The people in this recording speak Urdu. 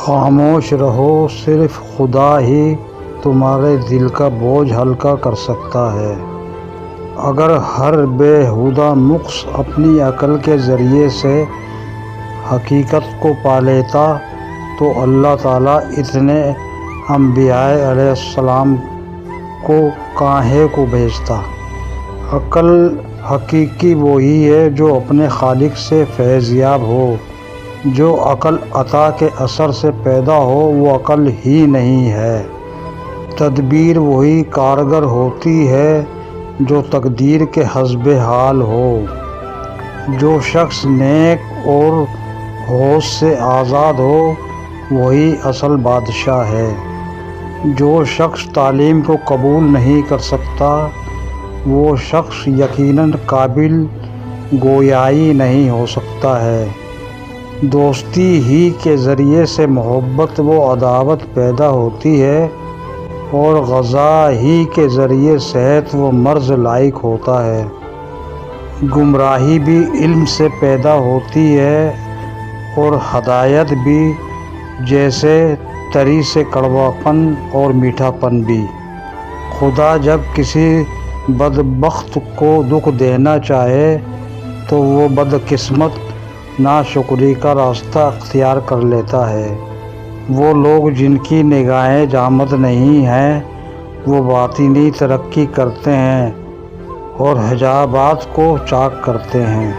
خاموش رہو، صرف خدا ہی تمہارے دل کا بوجھ ہلکا کر سکتا ہے۔ اگر ہر بیہودہ نقص اپنی عقل کے ذریعے سے حقیقت کو پا لیتا تو اللہ تعالیٰ اتنے انبیاء علیہ السلام کو کاہے کو بھیجتا۔ عقل حقیقی وہی ہے جو اپنے خالق سے فیض یاب ہو۔ جو عقل عطا کے اثر سے پیدا ہو وہ عقل ہی نہیں ہے۔ تدبیر وہی کارگر ہوتی ہے جو تقدیر کے حسب حال ہو۔ جو شخص نیک اور ہوش سے آزاد ہو وہی اصل بادشاہ ہے۔ جو شخص تعلیم کو قبول نہیں کر سکتا وہ شخص یقیناً قابل گویائی نہیں ہو سکتا ہے۔ دوستی ہی کے ذریعے سے محبت و عداوت پیدا ہوتی ہے اور غذا ہی کے ذریعے صحت و مرض لاحق ہوتا ہے۔ گمراہی بھی علم سے پیدا ہوتی ہے اور ہدایت بھی، جیسے تری سے کڑوا پن اور میٹھا پن بھی۔ خدا جب کسی بدبخت کو دکھ دینا چاہے تو وہ بدقسمت ناشکری کا راستہ اختیار کر لیتا ہے۔ وہ لوگ جن کی نگاہیں جامد نہیں ہیں وہ باطنی ترقی کرتے ہیں اور حجابات کو چاک کرتے ہیں۔